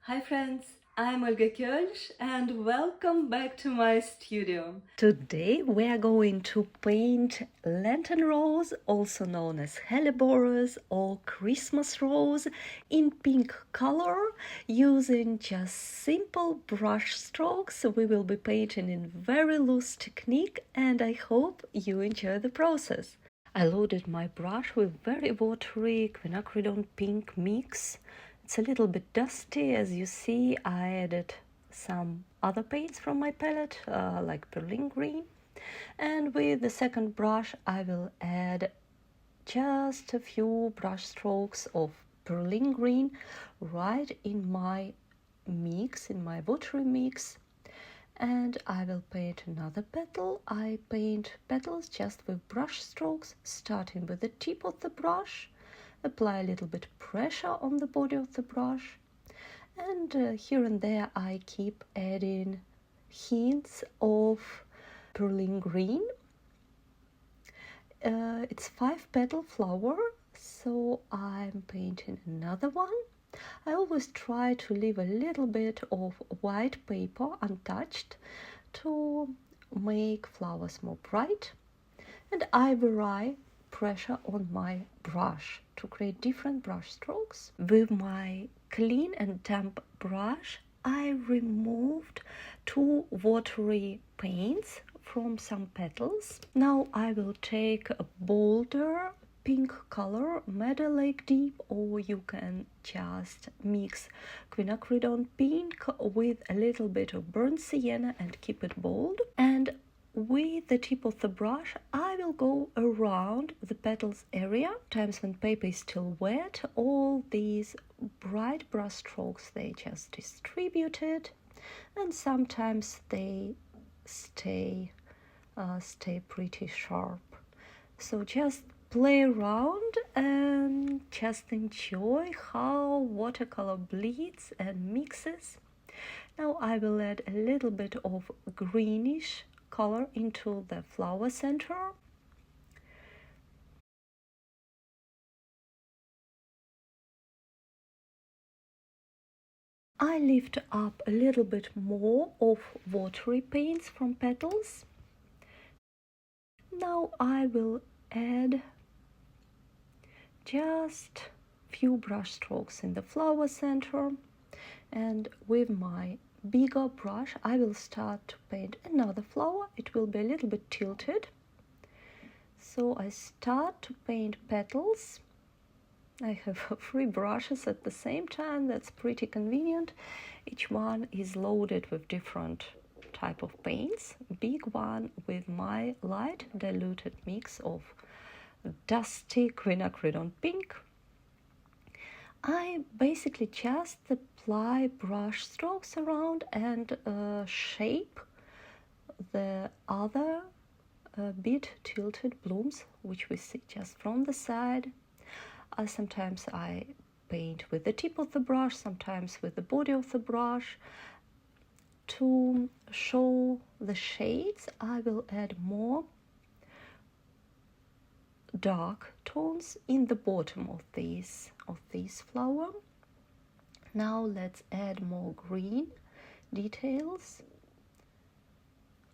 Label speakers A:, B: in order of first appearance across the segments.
A: Hi friends, I'm Olga Koelsch and welcome back to my studio. Today we are going to paint Lenten Rose, also known as hellebores or Christmas rose, in pink color using just simple brush strokes. We will be painting in very loose technique and I hope you enjoy the process. I loaded my brush with very watery quinacridone pink mix. It's a little bit dusty, as you see. I added some other paints from my palette, like perlin green. And with the second brush, I will add just a few brush strokes of perlin green right in my mix, in my watery mix. And I will paint another petal. I paint petals just with brush strokes, starting with the tip of the brush. Apply a little bit pressure on the body of the brush, and here and there I keep adding hints of perlin green. It's 5-petal flower, so I'm painting another one. I always try to leave a little bit of white paper untouched to make flowers more bright, and I vary pressure on my brush to create different brush strokes. With my clean and damp brush, I removed 2 watery paints from some petals. Now I will take a bolder pink color, Meadow Lake Deep, or you can just mix quinacridone pink with a little bit of burnt sienna and keep it bold. And with the tip of the brush, I will go around the petals area. Times when paper is still wet, all these bright brush strokes, they just distributed, and sometimes they stay pretty sharp. So just play around and just enjoy how watercolor bleeds and mixes. Now I will add a little bit of greenish color into the flower center. I lift up a little bit more of watery paints from petals. Now I will add just few brush strokes in the flower center, and with my bigger brush I will start to paint another flower. It will be a little bit tilted, so I start to paint petals. I have 3 brushes at the same time. That's pretty convenient. Each one is loaded with different type of paints. Big one with my light diluted mix of dusty quinacridone pink. I basically just apply brush strokes around and shape the other bit tilted blooms, which we see just from the side. Sometimes I paint with the tip of the brush, sometimes with the body of the brush. To show the shades, I will add more dark tones in the bottom of this flower. Now let's add more green details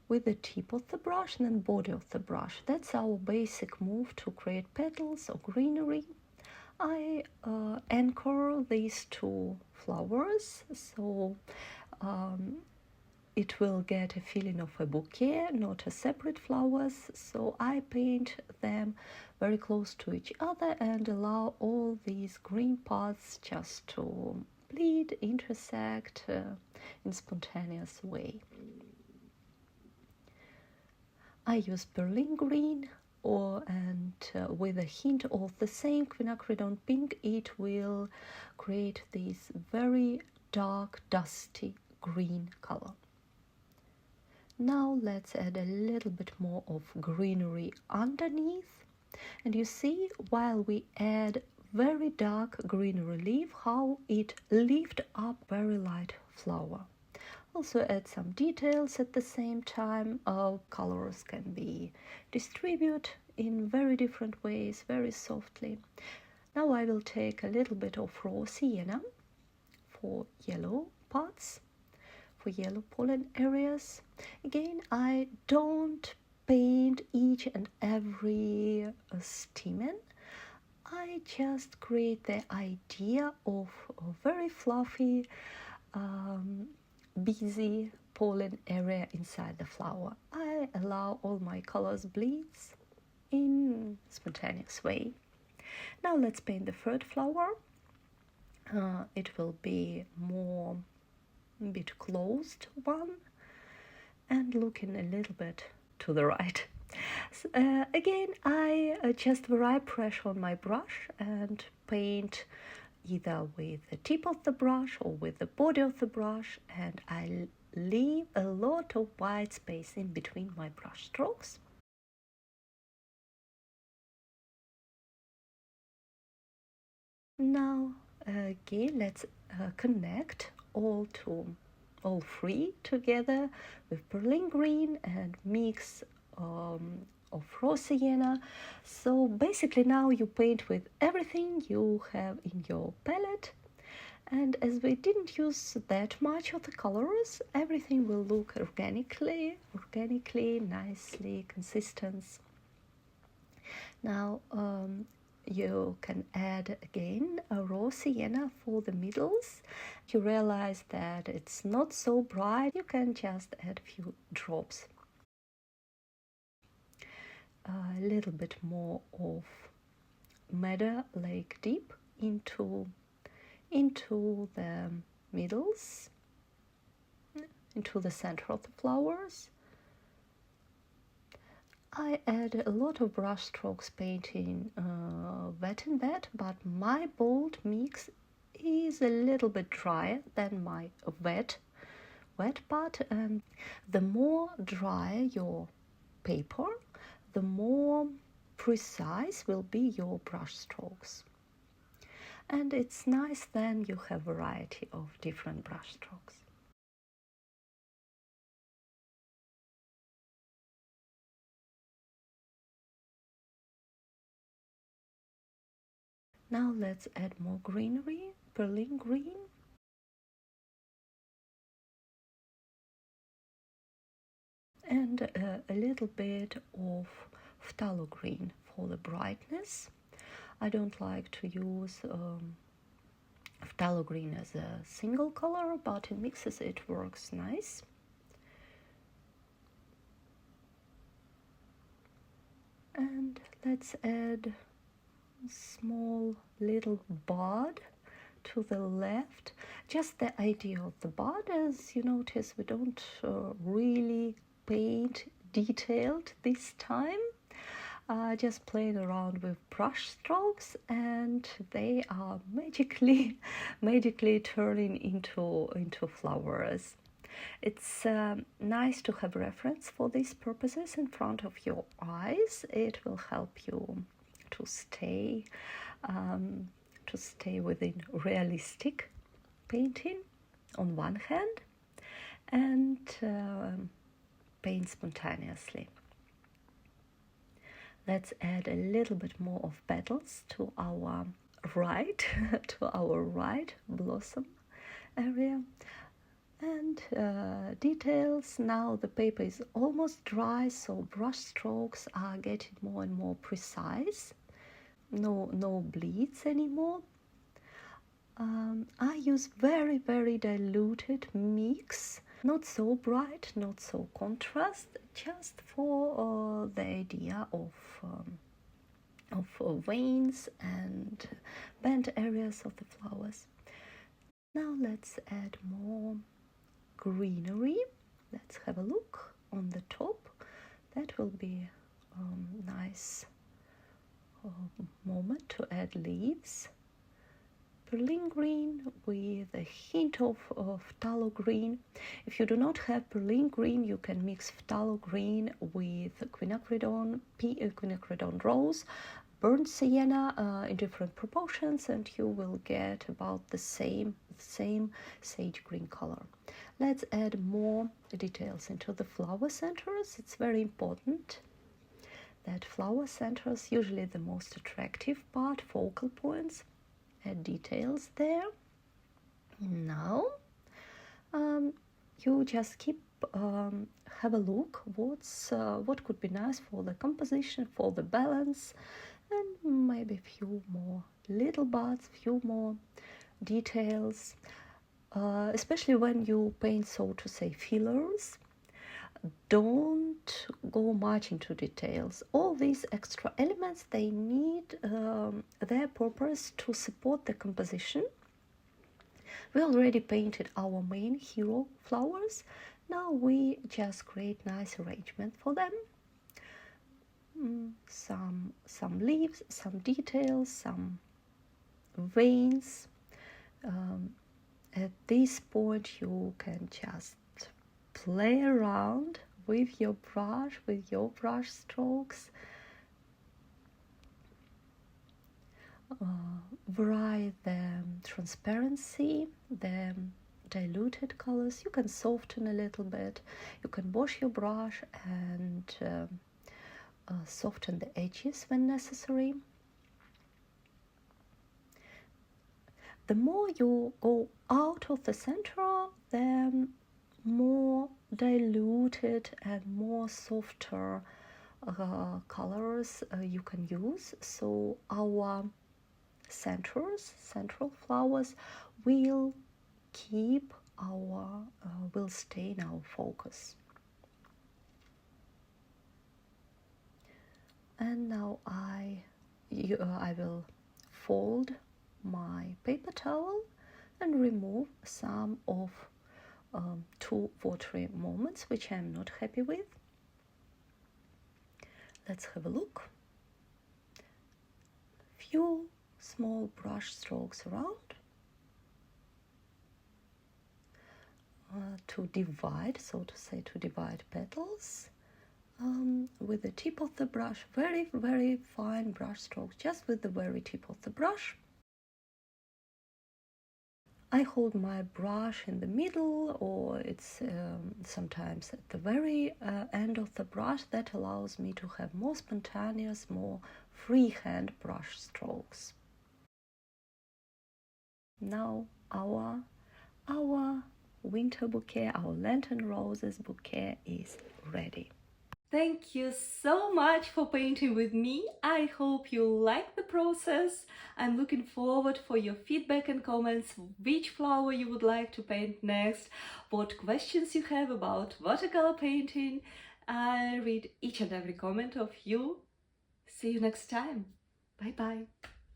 A: with the tip of the brush and then body of the brush. That's our basic move to create petals or greenery. I anchor these 2 flowers, so it will get a feeling of a bouquet, not a separate flowers. So I paint them very close to each other and allow all these green parts just to bleed, intersect in spontaneous way. I use perlin green with a hint of the same quinacridone pink. It will create this very dark, dusty green color. Now let's add a little bit more of greenery underneath. And you see, while we add very dark greenery leaf, how it lifts up very light flower. Also add some details at the same time. Colors can be distributed in very different ways, very softly. Now I will take a little bit of raw sienna for yellow parts, for yellow pollen areas. Again, I don't paint each and every stamen. I just create the idea of a very fluffy, busy pollen area inside the flower. I allow all my colors bleeds in spontaneous way. Now let's paint the third flower. It will be more a bit closed one and looking a little bit to the right. So, again, I just vary pressure on my brush and paint either with the tip of the brush or with the body of the brush, and I leave a lot of white space in between my brush strokes. Now again, let's connect all three together with Berlin green and mix of raw sienna. So basically now you paint with everything you have in your palette, and as we didn't use that much of the colors, everything will look organically, nicely consistent. Now you can add again a raw sienna for the middles. If you realize that it's not so bright, you can just add a few drops. A little bit more of Meadow Lake Deep into the middles, into the center of the flowers. I add a lot of brush strokes painting wet and wet, but my bold mix is a little bit drier than my wet part, and the more dry your paper, the more precise will be your brush strokes. And it's nice then you have variety of different brush strokes. Now let's add more greenery, Berlin green. And a little bit of phthalo green for the brightness. I don't like to use phthalo green as a single color, but in mixes it works nice. And let's add a small little bud to the left. Just the idea of the bud, as you notice, we don't really paint detailed this time. Just playing around with brush strokes, and they are magically turning into flowers. It's nice to have reference for these purposes in front of your eyes. It will help you to stay within realistic painting on one hand, and paint spontaneously. Let's add a little bit more of petals to our right blossom area, and details. Now the paper is almost dry, so brush strokes are getting more and more precise. No bleeds anymore. I use very diluted mix, not so bright, not so contrast, just for the idea of veins and bent areas of the flowers. Now let's add more greenery. Let's have a look on the top. That will be a nice moment to add leaves. Berlin green with a hint of phthalo green. If you do not have Berlin green, you can mix phthalo green with quinacridone rose, burnt sienna in different proportions, and you will get about the same sage green color. Let's add more details into the flower centers. It's very important that flower centers, usually the most attractive part, focal points, add details there. Now you just keep have a look what could be nice for the composition, for the balance, and maybe a few more little bits, few more details, especially when you paint, so to say, fillers. Don't go much into details. All these extra elements, they need their purpose to support the composition. We already painted our main hero flowers. Now we just create nice arrangement for them. Some leaves, some details, some veins. At this point you can just play around with your brush strokes, vary the transparency, the diluted colors. You can soften a little bit. You can wash your brush and soften the edges when necessary. The more you go out of the center, the more diluted and more softer colors you can use. So our central flowers will keep our will stay in our focus. And now I will fold my paper towel and remove some of too watery moments which I'm not happy with. Let's have a look. Few small brush strokes around to divide, so to say, to divide petals with the tip of the brush. Very fine brush strokes, just with the very tip of the brush. I hold my brush in the middle, or it's sometimes at the very end of the brush. That allows me to have more spontaneous, more freehand brush strokes. Now our winter bouquet, our Lenten Roses bouquet is ready. Thank you so much for painting with me. I hope you like the process. I'm looking forward for your feedback and comments, which flower you would like to paint next, what questions you have about watercolor painting. I read each and every comment of you. See you next time. Bye bye.